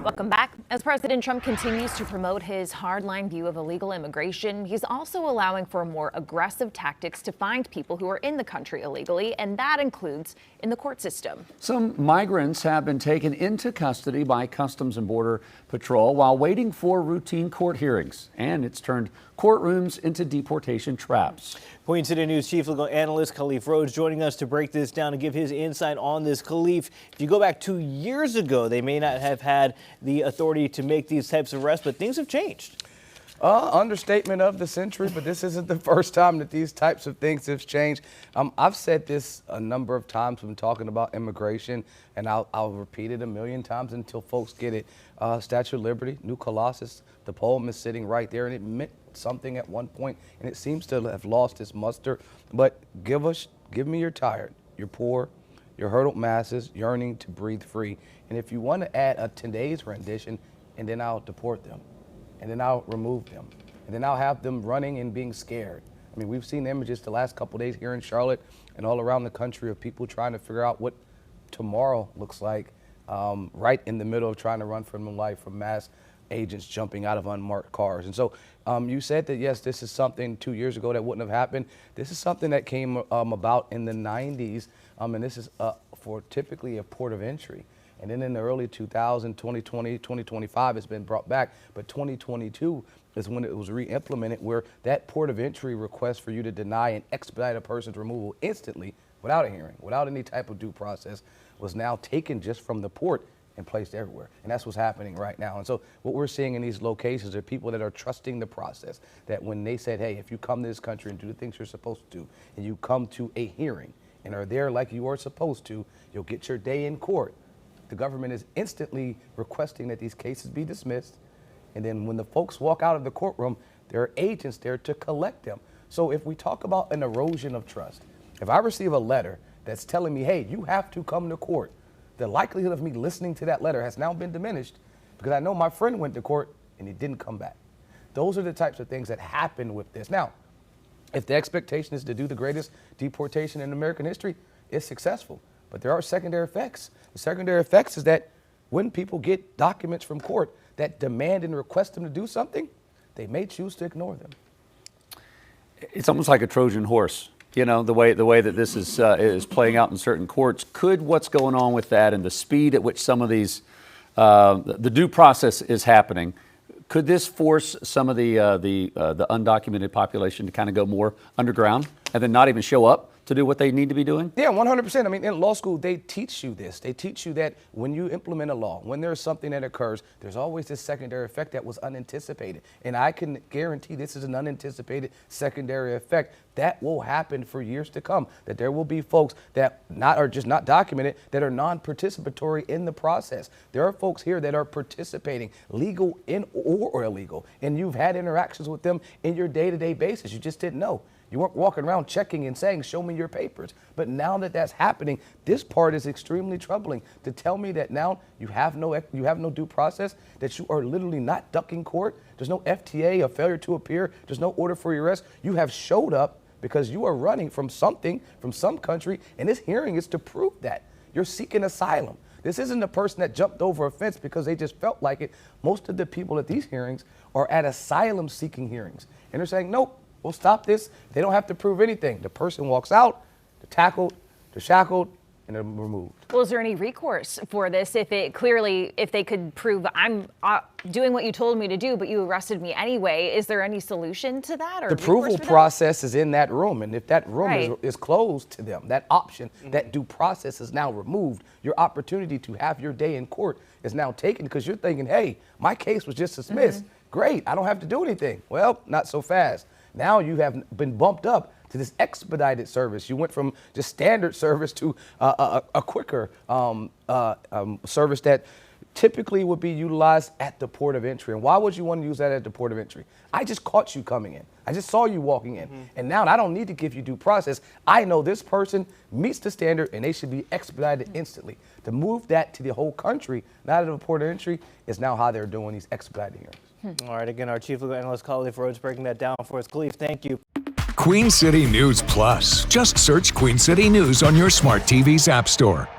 Welcome back. As President Trump continues to promote his hardline view of illegal immigration, he's also allowing for more aggressive tactics to find people who are in the country illegally, and that includes in the court system. Some migrants have been taken into custody by Customs and Border Patrol while waiting for routine court hearings, and it's turned courtrooms into deportation traps. Queen City News Chief Legal Analyst Khalif Rhodes joining us to break this down and give his insight on this. Khalif, if you go back 2 years ago, they may not have had the authority to make these types of arrests, but things have changed. Understatement of the century, but this isn't the first time that these types of things have changed. I've said this a number of times when talking about immigration, and I'll repeat it a million times until folks get it. Statue of Liberty, New Colossus, the poem is sitting right there, and it meant something at one point, and it seems to have lost its muster. But give me your tired, your poor, your hurdled masses yearning to breathe free. And if you want to add today's rendition, and then I'll deport them. And then I'll remove them. And then I'll have them running and being scared. I mean, we've seen images the last couple of days here in Charlotte and all around the country of people trying to figure out what tomorrow looks like, right in the middle of trying to run from their life from mass agents jumping out of unmarked cars. And so you said that, yes, this is something 2 years ago that wouldn't have happened. This is something that came about in the 90s, and this is for typically a port of entry. And then in the early 2000, 2020, 2025, it's been brought back. But 2022 is when it was re-implemented, where that port of entry request for you to deny and expedite a person's removal instantly without a hearing, without any type of due process, was now taken just from the port and placed everywhere. And that's what's happening right now. And so what we're seeing in these locations are people that are trusting the process, that when they said, hey, if you come to this country and do the things you're supposed to do, and you come to a hearing and are there like you are supposed to, you'll get your day in court. The government is instantly requesting that these cases be dismissed. And then when the folks walk out of the courtroom, there are agents there to collect them. So if we talk about an erosion of trust, if I receive a letter that's telling me, hey, you have to come to court, the likelihood of me listening to that letter has now been diminished because I know my friend went to court and he didn't come back. Those are the types of things that happen with this. Now, if the expectation is to do the greatest deportation in American history, it's successful. But there are secondary effects. The secondary effects is that when people get documents from court that demand and request them to do something, they may choose to ignore them. It's almost like a Trojan horse, you know, the way that this is playing out in certain courts. Could what's going on with that and the speed at which some of these, the due process is happening, could this force some of the undocumented population to kind of go more underground and then not even show up to do what they need to be doing? Yeah, 100%. I mean, in law school, they teach you this. They teach you that when you implement a law, when there's something that occurs, there's always this secondary effect that was unanticipated. And I can guarantee this is an unanticipated secondary effect that will happen for years to come, that there will be folks that are just not documented, that are non-participatory in the process. There are folks here that are participating, legal or illegal, and you've had interactions with them in your day-to-day basis. You just didn't know. You weren't walking around checking and saying, show me your papers. But now that that's happening, this part is extremely troubling. To tell me that now you have no due process, that you are literally not ducking court, there's no FTA, a failure to appear, there's no order for your arrest. You have showed up because you are running from something, from some country, and this hearing is to prove that. You're seeking asylum. This isn't a person that jumped over a fence because they just felt like it. Most of the people at these hearings are at asylum-seeking hearings, and they're saying, nope, we'll stop this. They don't have to prove anything. The person walks out, they're tackled, they're shackled, and they're removed. Well, is there any recourse for this if they could prove I'm doing what you told me to do, but you arrested me anyway? Is there any solution to that? Or the approval process is in that room, and if that room is closed to them, that option, that due process is now removed. Your opportunity to have your day in court is now taken because you're thinking, hey, my case was just dismissed. Great, I don't have to do anything. Well, not so fast. Now you have been bumped up to this expedited service. You went from just standard service to a quicker service that typically would be utilized at the port of entry. And why would you want to use that at the port of entry? I just caught you coming in. I just saw you walking in. And now I don't need to give you due process. I know this person meets the standard and they should be expedited instantly. To move that to the whole country, not at the port of entry, is now how they're doing these expedited hearings. All right, again, our Chief Legal Analyst Khalif Rhodes breaking that down for us. Khalif, thank you. Queen City News Plus. Just search Queen City News on your smart TV's app store.